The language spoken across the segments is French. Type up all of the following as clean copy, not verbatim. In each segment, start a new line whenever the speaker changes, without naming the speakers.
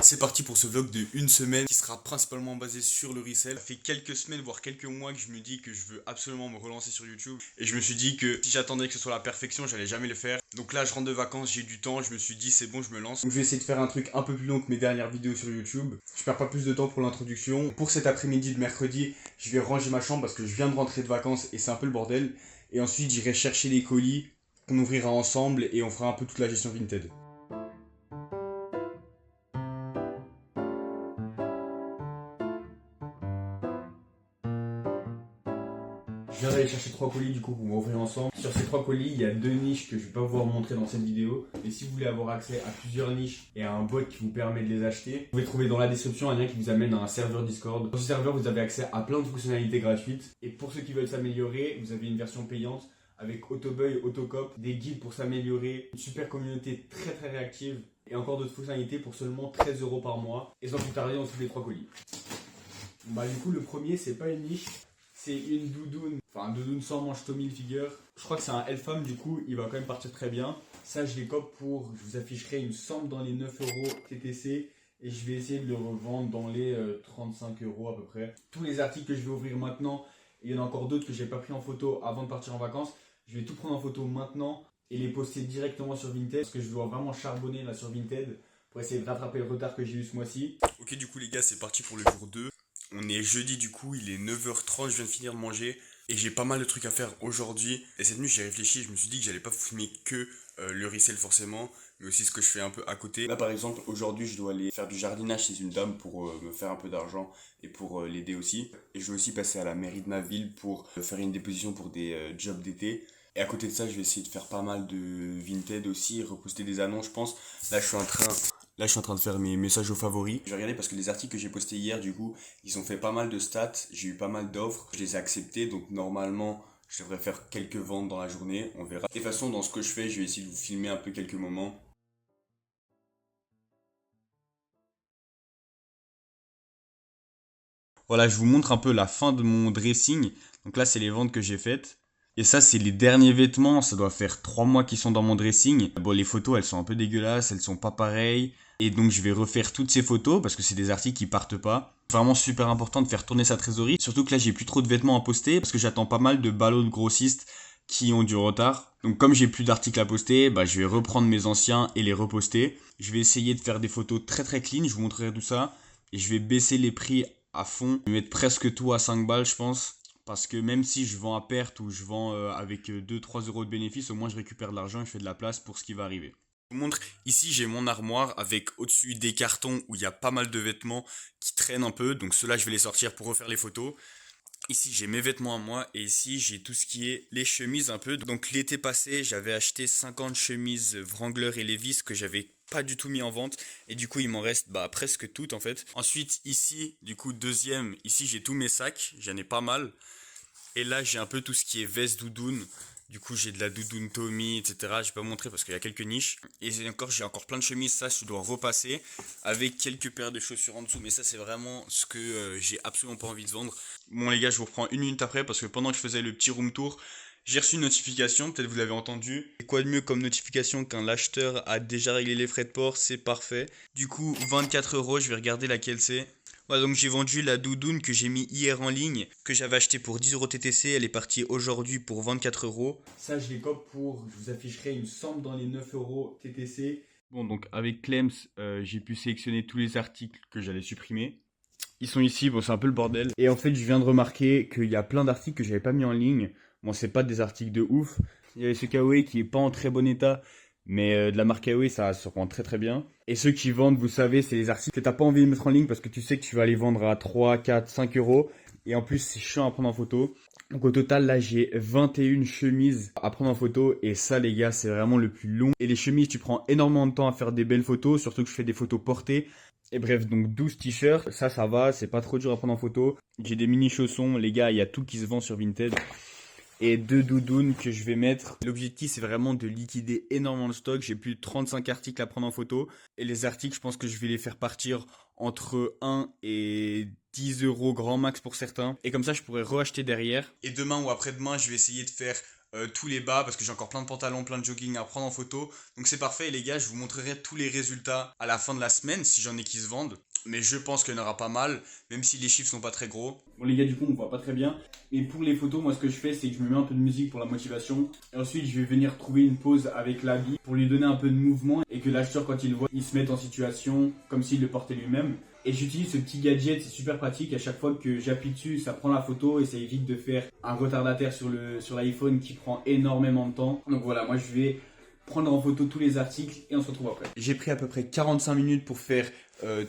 C'est parti pour ce vlog de une semaine qui sera principalement basé sur le resell. Ça fait quelques semaines voire quelques mois que je me dis que je veux absolument me relancer sur YouTube. Et je me suis dit que si j'attendais que ce soit la perfection, j'allais jamais le faire. Donc là je rentre de vacances, j'ai du temps, je me suis dit c'est bon, je me lance. Donc je vais essayer de faire un truc un peu plus long que mes dernières vidéos sur YouTube. Je perds pas plus de temps pour l'introduction. Pour cet après-midi de mercredi, je vais ranger ma chambre parce que je viens de rentrer de vacances et c'est un peu le bordel. Et ensuite j'irai chercher les colis qu'on ouvrira ensemble et on fera un peu toute la gestion Vinted. Je viens d'aller chercher 3 colis du coup pour m'ouvrir ensemble. Sur ces 3 colis, il y a 2 niches que je vais pas pouvoir vous montrer dans cette vidéo. Et si vous voulez avoir accès à plusieurs niches et à un bot qui vous permet de les acheter, vous pouvez trouver dans la description un lien qui vous amène à un serveur Discord. Dans ce serveur, vous avez accès à plein de fonctionnalités gratuites. Et pour ceux qui veulent s'améliorer, vous avez une version payante avec Autobuy, Autocop, des guides pour s'améliorer, une super communauté très réactive et encore d'autres fonctionnalités pour seulement 13 € par mois. Et sans plus tarder, on trouve les 3 colis. Bah du coup, le premier, c'est pas une niche. C'est une doudoune, enfin un doudoune sans manche Tommy Hilfiger. Je crois que c'est un Elfam, du coup il va quand même partir très bien. Ça je les cope pour, je vous afficherai, il me semble dans les 9 € TTC. Et je vais essayer de le revendre dans les 35 € à peu près. Tous les articles que je vais ouvrir maintenant, et il y en a encore d'autres que j'ai pas pris en photo avant de partir en vacances. Je vais tout prendre en photo maintenant et les poster directement sur Vinted. Parce que je dois vraiment charbonner là sur Vinted pour essayer de rattraper le retard que j'ai eu ce mois-ci. Ok du coup les gars, c'est parti pour le jour 2. On est jeudi du coup, il est 9h30, je viens de finir de manger et j'ai pas mal de trucs à faire aujourd'hui. Et cette nuit j'ai réfléchi, je me suis dit que j'allais pas filmer que le resell forcément, mais aussi ce que je fais un peu à côté. Là par exemple, aujourd'hui je dois aller faire du jardinage chez une dame pour me faire un peu d'argent et pour l'aider aussi. Et je vais aussi passer à la mairie de ma ville pour faire une déposition pour des jobs d'été. Et à côté de ça, je vais essayer de faire pas mal de Vinted aussi, reposter des annonces, je pense. Là, je suis en train de faire mes messages aux favoris. Je vais regarder parce que les articles que j'ai postés hier, du coup, ils ont fait pas mal de stats. J'ai eu pas mal d'offres. Je les ai acceptés. Donc, normalement, je devrais faire quelques ventes dans la journée. On verra. De toute façon, dans ce que je fais, je vais essayer de vous filmer un peu quelques moments. Voilà, je vous montre un peu la fin de mon dressing. Donc là, c'est les ventes que j'ai faites. Et ça, c'est les derniers vêtements. Ça doit faire 3 mois qu'ils sont dans mon dressing. Bon, les photos, elles sont un peu dégueulasses. Elles sont pas pareilles. Et donc, je vais refaire toutes ces photos parce que c'est des articles qui partent pas. Vraiment super important de faire tourner sa trésorerie. Surtout que là, j'ai plus trop de vêtements à poster parce que j'attends pas mal de ballots de grossistes qui ont du retard. Donc, comme j'ai plus d'articles à poster, bah, je vais reprendre mes anciens et les reposter. Je vais essayer de faire des photos très clean. Je vous montrerai tout ça. Et je vais baisser les prix à fond. Je vais mettre presque tout à 5 balles, je pense. Parce que même si je vends à perte ou je vends avec 2-3 € de bénéfice, au moins je récupère de l'argent et je fais de la place pour ce qui va arriver. Je vous montre, ici j'ai mon armoire avec au-dessus des cartons où il y a pas mal de vêtements qui traînent un peu. Donc ceux-là je vais les sortir pour refaire les photos. Ici j'ai mes vêtements à moi et ici j'ai tout ce qui est les chemises un peu. Donc l'été passé j'avais acheté 50 chemises Wrangler et Levi's que j'avais pas du tout mis en vente et du coup il m'en reste presque toutes en fait. Ensuite ici du coup deuxième, ici j'ai tous mes sacs, j'en ai pas mal. Et là, j'ai un peu tout ce qui est veste doudoune. Du coup, j'ai de la doudoune Tommy, etc. Je vais pas montrer parce qu'il y a quelques niches. Et j'ai encore plein de chemises. Ça, je dois repasser avec quelques paires de chaussures en dessous. Mais ça, c'est vraiment ce que j'ai absolument pas envie de vendre. Bon, les gars, je vous reprends une minute après parce que pendant que je faisais le petit room tour, j'ai reçu une notification. Peut-être vous l'avez entendu. Et quoi de mieux comme notification qu'un l'acheteur a déjà réglé les frais de port? C'est parfait. Du coup, 24 €. Je vais regarder laquelle c'est. Ouais, donc j'ai vendu la doudoune que j'ai mis hier en ligne, que j'avais acheté pour 10 € TTC, elle est partie aujourd'hui pour 24 €. Ça, je les cope pour, je vous afficherai, il me semble, dans les 9 € TTC. Bon, donc avec Clems, j'ai pu sélectionner tous les articles que j'allais supprimer. Ils sont ici, bon, c'est un peu le bordel. Et en fait, je viens de remarquer qu'il y a plein d'articles que j'avais pas mis en ligne. Bon, c'est pas des articles de ouf. Il y avait ce Kawaii qui est pas en très bon état. Mais de la marque Kawaii, ça se rend très bien. Et ceux qui vendent, vous savez, c'est les articles que t'as pas envie de mettre en ligne parce que tu sais que tu vas les vendre à 3, 4, 5 €. Et en plus, c'est chiant à prendre en photo. Donc au total, là, j'ai 21 chemises à prendre en photo. Et ça, les gars, c'est vraiment le plus long. Et les chemises, tu prends énormément de temps à faire des belles photos. Surtout que je fais des photos portées. Et bref, donc 12 t-shirts. Ça va. C'est pas trop dur à prendre en photo. J'ai des mini chaussons. Les gars, il y a tout qui se vend sur Vinted. Et 2 doudounes que je vais mettre. L'objectif, c'est vraiment de liquider énormément le stock. J'ai plus de 35 articles à prendre en photo. Et les articles, je pense que je vais les faire partir entre 1 et 10 € grand max pour certains. Et comme ça, je pourrais reacheter derrière. Et demain ou après-demain, je vais essayer de faire tous les bas parce que j'ai encore plein de pantalons, plein de jogging à prendre en photo. Donc c'est parfait, et les gars, je vous montrerai tous les résultats à la fin de la semaine si j'en ai qui se vendent. Mais je pense qu'il y en aura pas mal, même si les chiffres sont pas très gros. Bon les gars, du coup on voit pas très bien. Et pour les photos, moi ce que je fais, c'est que je me mets un peu de musique pour la motivation. Et ensuite je vais venir trouver une pose avec l'habit pour lui donner un peu de mouvement. Et que l'acheteur, quand il le voit, il se mette en situation comme s'il le portait lui-même. Et j'utilise ce petit gadget, c'est super pratique. À chaque fois que j'appuie dessus, ça prend la photo et ça évite de faire un retardataire sur l'iPhone qui prend énormément de temps. Donc voilà, moi je vais prendre en photo tous les articles et on se retrouve après. J'ai pris à peu près 45 minutes pour faire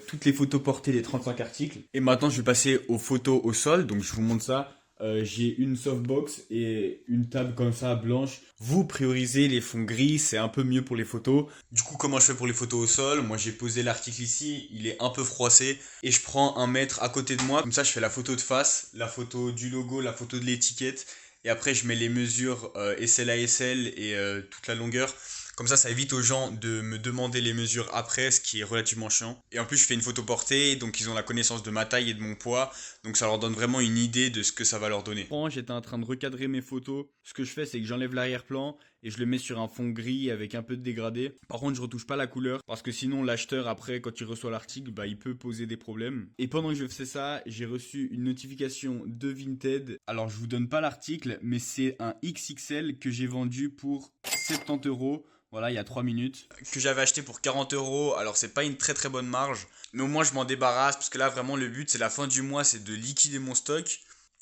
toutes les photos portées des 35 articles. Et maintenant je vais passer aux photos au sol, donc je vous montre ça. J'ai une softbox et une table comme ça blanche. Vous priorisez les fonds gris, c'est un peu mieux pour les photos. Du coup, comment je fais pour les photos au sol? Moi j'ai posé l'article ici, il est un peu froissé et je prends un mètre à côté de moi. Comme ça je fais la photo de face, la photo du logo, la photo de l'étiquette. Et après je mets les mesures SL à SL et toute la longueur. Comme ça évite aux gens de me demander les mesures après, ce qui est relativement chiant. Et en plus, je fais une photo portée, donc ils ont la connaissance de ma taille et de mon poids. Donc ça leur donne vraiment une idée de ce que ça va leur donner. J'étais en train de recadrer mes photos. Ce que je fais, c'est que j'enlève l'arrière-plan et je le mets sur un fond gris avec un peu de dégradé. Par contre, je retouche pas la couleur parce que sinon l'acheteur, après, quand il reçoit l'article, il peut poser des problèmes. Et pendant que je faisais ça, j'ai reçu une notification de Vinted. Alors, je vous donne pas l'article, mais c'est un XXL que j'ai vendu pour 70 euros. Voilà, il y a 3 minutes. Que j'avais acheté pour 40 euros. Alors, c'est pas une très très bonne marge. Mais au moins, je m'en débarrasse. Parce que là, vraiment, le but, c'est la fin du mois, c'est de liquider mon stock.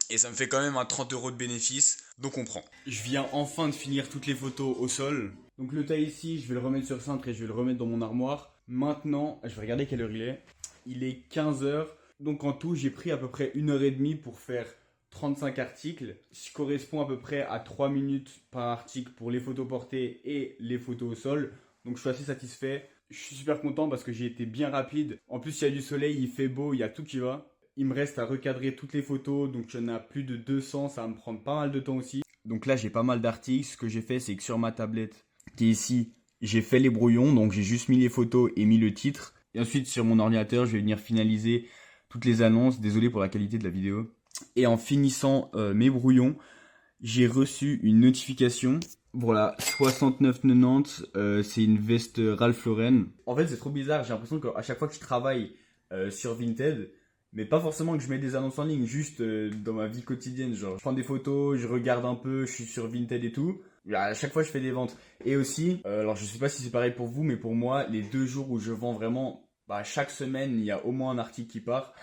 Et ça me fait quand même un 30 euros de bénéfice. Donc, on prend. Je viens enfin de finir toutes les photos au sol. Donc, le tas ici, je vais le remettre sur cintre et je vais le remettre dans mon armoire. Maintenant, je vais regarder quelle heure il est. Il est 15 heures. Donc, en tout, j'ai pris à peu près 1h30 pour faire 35 articles, ce qui correspond à peu près à 3 minutes par article pour les photos portées et les photos au sol. Donc je suis assez satisfait. Je suis super content parce que j'ai été bien rapide. En plus, il y a du soleil, il fait beau, il y a tout qui va. Il me reste à recadrer toutes les photos, donc il y en a plus de 200, ça va me prendre pas mal de temps aussi. Donc là, j'ai pas mal d'articles. Ce que j'ai fait, c'est que sur ma tablette qui est ici, j'ai fait les brouillons, donc j'ai juste mis les photos et mis le titre. Et ensuite, sur mon ordinateur, je vais venir finaliser toutes les annonces. Désolé pour la qualité de la vidéo. Et en finissant mes brouillons, j'ai reçu une notification. Voilà, 69,90, c'est une veste Ralph Lauren. En fait, c'est trop bizarre, j'ai l'impression qu'à chaque fois que je travaille sur Vinted, mais pas forcément que je mets des annonces en ligne, juste dans ma vie quotidienne, genre je prends des photos, je regarde un peu, je suis sur Vinted et tout. À chaque fois, je fais des ventes. Et aussi, alors je sais pas si c'est pareil pour vous, mais pour moi, les 2 jours où je vends vraiment, chaque semaine, il y a au moins un article qui part.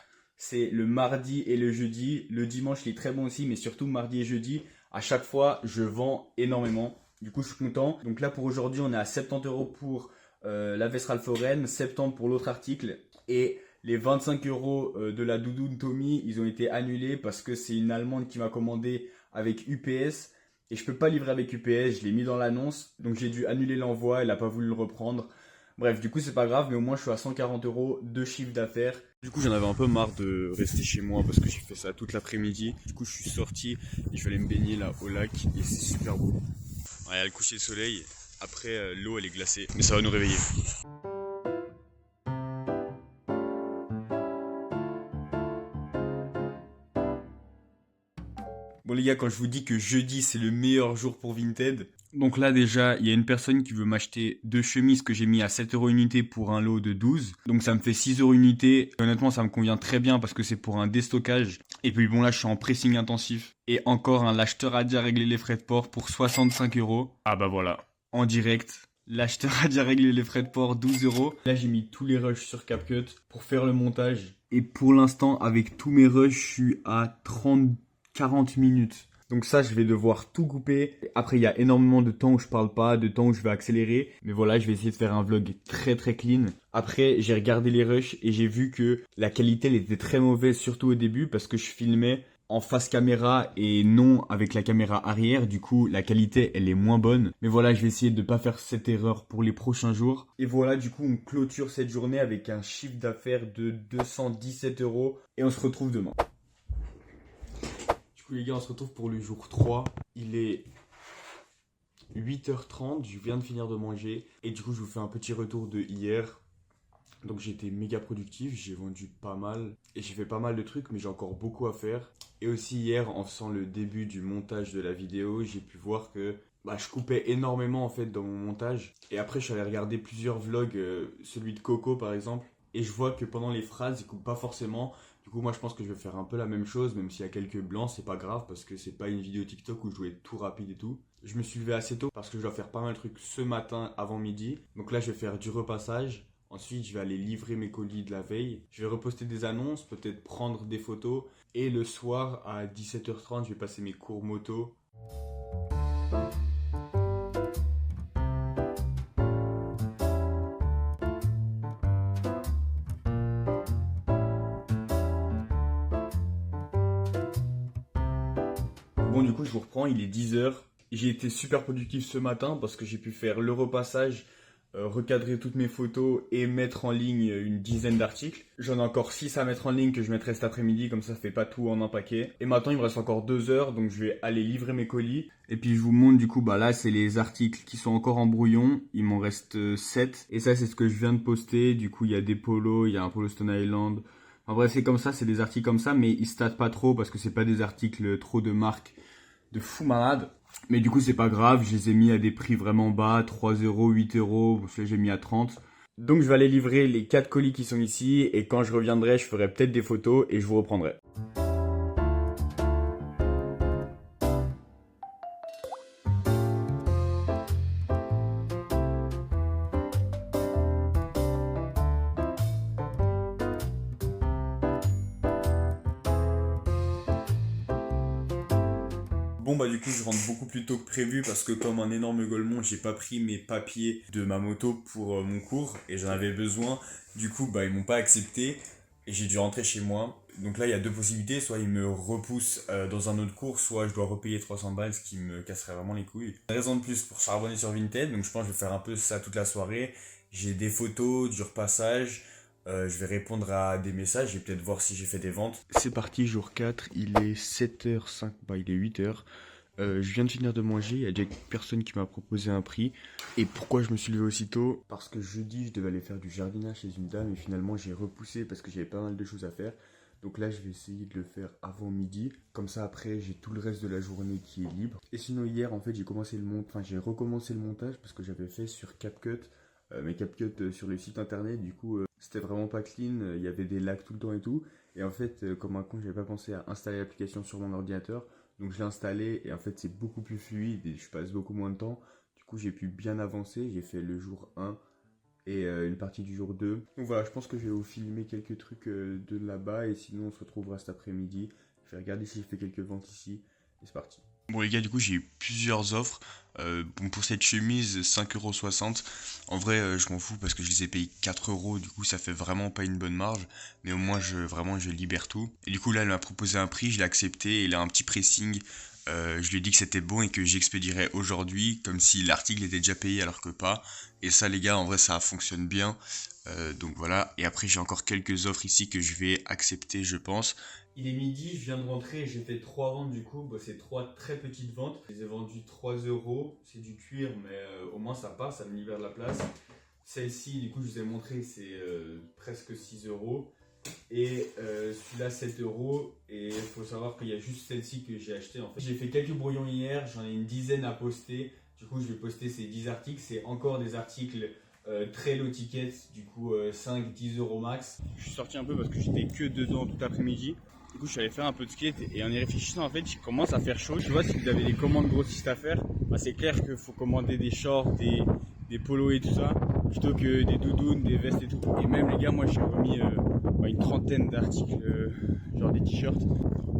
C'est le mardi et le jeudi. Le dimanche, il est très bon aussi, mais surtout mardi et jeudi. À chaque fois, je vends énormément. Du coup, je suis content. Donc là, pour aujourd'hui, on est à 70 euros pour la veste Ralph Lauren, 70 pour l'autre article. Et les 25 euros de la doudoune Tommy, ils ont été annulés parce que c'est une Allemande qui m'a commandé avec UPS. Et je peux pas livrer avec UPS, je l'ai mis dans l'annonce. Donc j'ai dû annuler l'envoi, elle a pas voulu le reprendre. Bref, du coup, c'est pas grave, mais au moins, je suis à 140 euros de chiffre d'affaires. Du coup, j'en avais un peu marre de rester chez moi parce que j'ai fait ça toute l'après-midi. Du coup, je suis sorti et je vais aller me baigner là au lac et c'est super beau. Ouais, il y a le coucher de soleil. Après, l'eau, elle est glacée, mais ça va nous réveiller. Bon les gars, quand je vous dis que jeudi c'est le meilleur jour pour Vinted, donc là déjà il y a une personne qui veut m'acheter 2 chemises que j'ai mis à 7 euros unité pour un lot de 12. Donc ça me fait 6 euros unité. Honnêtement ça me convient très bien parce que c'est pour un déstockage. Et puis bon là je suis en pressing intensif. Et encore l'acheteur a déjà réglé les frais de port pour 65 euros. Ah bah voilà, en direct. L'acheteur a déjà réglé les frais de port, 12 euros. Là j'ai mis tous les rushs sur CapCut pour faire le montage. Et pour l'instant avec tous mes rushs je suis à 40 minutes. Donc ça, je vais devoir tout couper. Après, il y a énormément de temps où je parle pas, de temps où je vais accélérer. Mais voilà, je vais essayer de faire un vlog très très clean. Après, j'ai regardé les rushs et j'ai vu que la qualité, elle était très mauvaise, surtout au début, parce que je filmais en face caméra et non avec la caméra arrière. Du coup, la qualité, elle est moins bonne. Mais voilà, je vais essayer de pas faire cette erreur pour les prochains jours. Et voilà, du coup, on clôture cette journée avec un chiffre d'affaires de 217 euros. Et on se retrouve demain. Les gars, on se retrouve pour le jour 3. Il est 8h30, je viens de finir de manger. Et du coup, je vous fais un petit retour de hier. Donc j'ai été méga productif, j'ai vendu pas mal et j'ai fait pas mal de trucs, mais j'ai encore beaucoup à faire. Et aussi hier, en faisant le début du montage de la vidéo, j'ai pu voir que je coupais énormément en fait dans mon montage. Et après, je suis allé regarder plusieurs vlogs, celui de Coco par exemple, et je vois que pendant les phrases, il coupe pas forcément. Du coup, moi je pense que je vais faire un peu la même chose, même s'il y a quelques blancs, c'est pas grave parce que c'est pas une vidéo TikTok où je dois être tout rapide et tout. Je me suis levé assez tôt parce que je dois faire pas mal de trucs ce matin avant midi. Donc là, je vais faire du repassage. Ensuite, je vais aller livrer mes colis de la veille. Je vais reposter des annonces, peut-être prendre des photos. Et le soir, à 17h30, je vais passer mes cours moto. Bon, du coup, je vous reprends, il est 10h. J'ai été super productif ce matin parce que j'ai pu faire le repassage, recadrer toutes mes photos et mettre en ligne une dizaine d'articles. J'en ai encore 6 à mettre en ligne que je mettrai cet après-midi, comme ça fait pas tout en un paquet. Et maintenant, il me reste encore 2 heures, donc je vais aller livrer mes colis. Et puis je vous montre du coup, là c'est les articles qui sont encore en brouillon. Il m'en reste 7. Et ça, c'est ce que je viens de poster. Du coup, il y a des polos, il y a un polo Stone Island. En bref, c'est comme ça, c'est des articles comme ça, mais ils statent pas trop parce que c'est pas des articles trop de marque de fou malade. Mais du coup, c'est pas grave, je les ai mis à des prix vraiment bas, 3 euros, 8 euros, celui-là j'ai mis à 30. Donc je vais aller livrer les 4 colis qui sont ici et quand je reviendrai, je ferai peut-être des photos et je vous reprendrai. Bon du coup je rentre beaucoup plus tôt que prévu parce que comme un énorme golemon j'ai pas pris mes papiers de ma moto pour mon cours et j'en avais besoin. Du coup ils m'ont pas accepté et j'ai dû rentrer chez moi. Donc là il y a deux possibilités, soit ils me repoussent dans un autre cours, soit je dois repayer 300 balles ce qui me casserait vraiment les couilles. Une raison de plus pour charbonner sur Vinted, donc je pense que je vais faire un peu ça toute la soirée. J'ai des photos, du repassage. Je vais répondre à des messages et peut-être voir si j'ai fait des ventes. C'est parti, jour 4, il est 7h05, il est 8h. Je viens de finir de manger, il y a déjà une personne qui m'a proposé un prix. Et pourquoi je me suis levé aussitôt? Parce que jeudi, je devais aller faire du jardinage chez une dame et finalement j'ai repoussé parce que j'avais pas mal de choses à faire. Donc là, je vais essayer de le faire avant midi. Comme ça, après, j'ai tout le reste de la journée qui est libre. Et sinon, hier, en fait, j'ai recommencé le montage parce que j'avais fait sur CapCut. Mes CapCut sur le site internet, du coup, c'était vraiment pas clean. Il y avait des lags tout le temps et tout. Et en fait, comme un con, j'avais pas pensé à installer l'application sur mon ordinateur. Donc je l'ai installé et en fait c'est beaucoup plus fluide et je passe beaucoup moins de temps. Du coup j'ai pu bien avancer, j'ai fait le jour 1 et une partie du jour 2. Donc voilà, je pense que je vais vous filmer quelques trucs de là-bas et sinon on se retrouvera cet après-midi. Je vais regarder si je fais quelques ventes ici et c'est parti. Bon les gars, du coup j'ai eu plusieurs offres. Pour cette chemise 5,60 €. En vrai je m'en fous parce que je les ai payés 4 euros. Du coup ça fait vraiment pas une bonne marge. Mais au moins je libère tout. Et du coup là elle m'a proposé un prix, je l'ai accepté. Et il a un petit pressing. Je lui ai dit que c'était bon et que j'expédierais aujourd'hui. Comme si l'article était déjà payé alors que pas. Et ça les gars en vrai ça fonctionne bien. Donc voilà. Et après j'ai encore quelques offres ici que je vais accepter je pense. Il est midi, je viens de rentrer, j'ai fait 3 ventes du coup, c'est 3 très petites ventes. Je les ai vendues 3 euros, c'est du cuir mais au moins ça passe, ça me libère de la place. Celle-ci, du coup je vous ai montré, c'est presque 6 euros. Et celui-là 7 euros. Et il faut savoir qu'il y a juste celle-ci que j'ai acheté en fait. J'ai fait quelques brouillons hier, j'en ai une dizaine à poster. Du coup je vais poster ces 10 articles, c'est encore des articles très low ticket, du coup 5-10 euros max. Je suis sorti un peu parce que j'étais que dedans tout l'après-midi. Du coup, je suis allé faire un peu de skate et en y réfléchissant, en fait, je commence à faire chaud. Je vois si vous avez des commandes grossistes à faire, c'est clair qu'il faut commander des shorts, des polos et tout ça, plutôt que des doudounes, des vestes et tout. Et même les gars, moi, j'ai remis une trentaine d'articles, genre des t-shirts,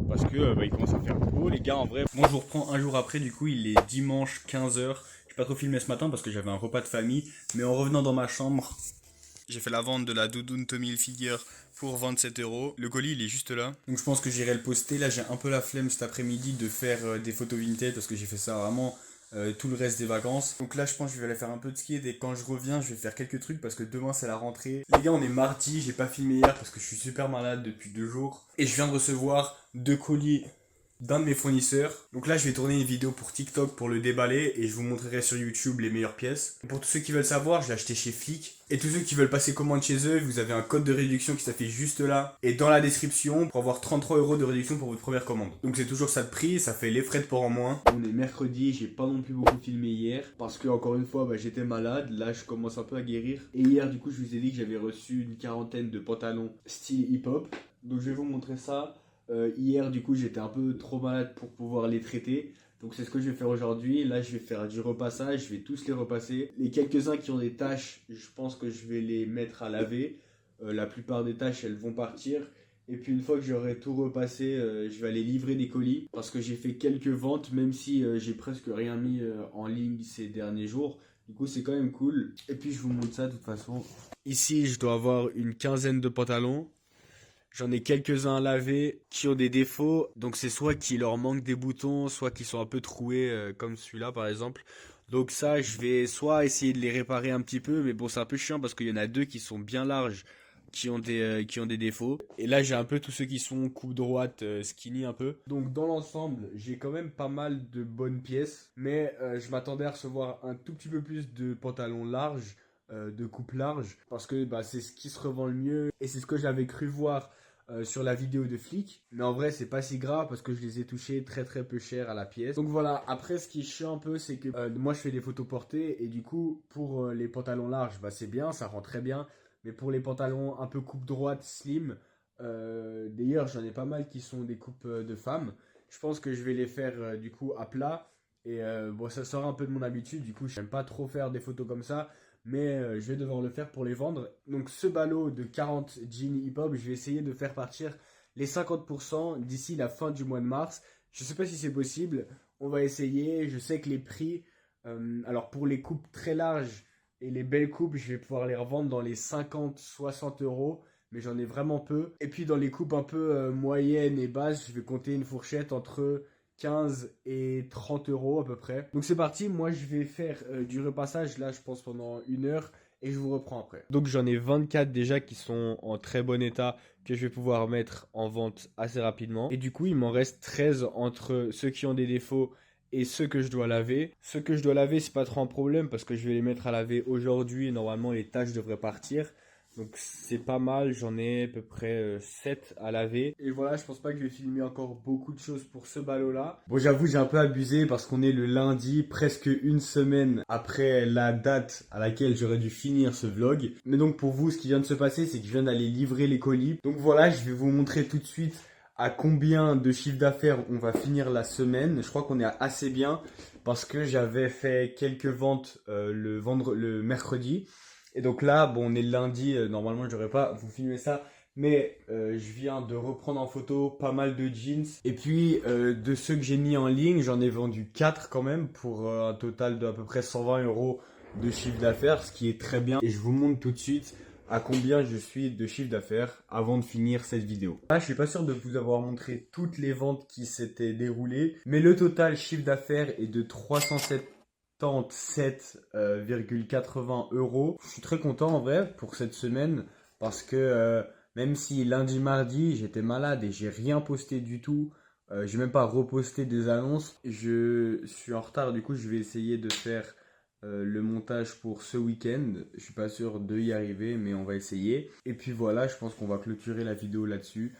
parce que il commence à faire beau, les gars, en vrai. Moi, je vous reprends un jour après, du coup, il est dimanche 15h. Je n'ai pas trop filmé ce matin parce que j'avais un repas de famille, mais en revenant dans ma chambre, j'ai fait la vente de la doudoune Tommy Hilfiger pour 27 euros. Le colis, il est juste là. Donc je pense que j'irai le poster. Là, j'ai un peu la flemme cet après-midi de faire des photos Vinted parce que j'ai fait ça vraiment tout le reste des vacances. Donc là, je pense que je vais aller faire un peu de skate et quand je reviens, je vais faire quelques trucs parce que demain, c'est la rentrée. Les gars, on est mardi. J'ai pas filmé hier parce que je suis super malade depuis 2 jours. Et je viens de recevoir 2 colis d'un de mes fournisseurs. Donc là, je vais tourner une vidéo pour TikTok pour le déballer et je vous montrerai sur YouTube les meilleures pièces. Pour tous ceux qui veulent savoir, je l'ai acheté chez Flick. Et tous ceux qui veulent passer commande chez eux, vous avez un code de réduction qui s'affiche juste là et dans la description pour avoir 33 € de réduction pour votre première commande. Donc c'est toujours ça de prix, ça fait les frais de port en moins. On est mercredi, j'ai pas non plus beaucoup filmé hier parce que encore une fois, j'étais malade. Là, je commence un peu à guérir. Et hier, du coup, je vous ai dit que j'avais reçu une quarantaine de pantalons style hip-hop. Donc je vais vous montrer ça. Hier, du coup, j'étais un peu trop malade pour pouvoir les traiter. Donc c'est ce que je vais faire aujourd'hui. Là, je vais faire du repassage. Je vais tous les repasser. Les quelques-uns qui ont des taches, je pense que je vais les mettre à laver. La plupart des taches, elles vont partir. Et puis une fois que j'aurai tout repassé, je vais aller livrer des colis. Parce que j'ai fait quelques ventes, même si j'ai presque rien mis en ligne ces derniers jours. Du coup, c'est quand même cool. Et puis je vous montre ça de toute façon. Ici, je dois avoir une quinzaine de pantalons. J'en ai quelques-uns à laver qui ont des défauts. Donc c'est soit qu'il leur manque des boutons, soit qu'ils sont un peu troués comme celui-là par exemple. Donc ça, je vais soit essayer de les réparer un petit peu, mais bon, c'est un peu chiant parce qu'il y en a deux qui sont bien larges, qui ont des défauts. Et là, j'ai un peu tous ceux qui sont coupe droite, skinny un peu. Donc dans l'ensemble, j'ai quand même pas mal de bonnes pièces, mais je m'attendais à recevoir un tout petit peu plus de pantalons larges, de coupe large, parce que c'est ce qui se revend le mieux et c'est ce que j'avais cru voir sur la vidéo de Flick. Mais en vrai, c'est pas si grave parce que je les ai touchés très très peu cher à la pièce. Donc voilà, après ce qui est chiant un peu, c'est que moi je fais des photos portées et du coup, pour les pantalons larges, c'est bien, ça rend très bien. Mais pour les pantalons un peu coupe droite, slim, d'ailleurs j'en ai pas mal qui sont des coupes de femmes. Je pense que je vais les faire du coup à plat. Et bon, ça sort un peu de mon habitude, du coup, je n'aime pas trop faire des photos comme ça, mais je vais devoir le faire pour les vendre. Donc, ce ballot de 40 jeans hip-hop, je vais essayer de faire partir les 50% d'ici la fin du mois de mars. Je ne sais pas si c'est possible, on va essayer. Je sais que les prix, alors pour les coupes très larges et les belles coupes, je vais pouvoir les revendre dans les 50-60 €, mais j'en ai vraiment peu. Et puis, dans les coupes un peu moyennes et basses, je vais compter une fourchette entre 15 et 30 € à peu près. Donc c'est parti, moi je vais faire du repassage là je pense pendant 1 heure et je vous reprends après. Donc j'en ai 24 déjà qui sont en très bon état que je vais pouvoir mettre en vente assez rapidement. Et du coup il m'en reste 13 entre ceux qui ont des défauts et ceux que je dois laver. Ceux que je dois laver c'est pas trop un problème parce que je vais les mettre à laver aujourd'hui et normalement les tâches devraient partir. Donc c'est pas mal, j'en ai à peu près 7 à laver. Et voilà, je pense pas que je vais filmer encore beaucoup de choses pour ce ballot là. Bon, j'avoue, j'ai un peu abusé parce qu'on est le lundi, presque une semaine après la date à laquelle j'aurais dû finir ce vlog. Mais donc pour vous, ce qui vient de se passer, c'est que je viens d'aller livrer les colis. Donc voilà, je vais vous montrer tout de suite à combien de chiffre d'affaires on va finir la semaine. Je crois qu'on est assez bien parce que j'avais fait quelques ventes le mercredi. Et donc là, bon, on est le lundi, normalement je devrais pas vous filmer ça, mais je viens de reprendre en photo pas mal de jeans. Et puis de ceux que j'ai mis en ligne, j'en ai vendu 4 quand même pour un total de à peu près 120 € de chiffre d'affaires, ce qui est très bien. Et je vous montre tout de suite à combien je suis de chiffre d'affaires avant de finir cette vidéo. Là, je suis pas sûr de vous avoir montré toutes les ventes qui s'étaient déroulées, mais le total chiffre d'affaires est de 377,80 €. Je suis très content en vrai pour cette semaine parce que même si lundi, mardi, j'étais malade et j'ai rien posté du tout, j'ai même pas reposté des annonces. Je suis en retard, du coup, je vais essayer de faire le montage pour ce week-end. Je suis pas sûr de y arriver, mais on va essayer. Et puis voilà, je pense qu'on va clôturer la vidéo là-dessus.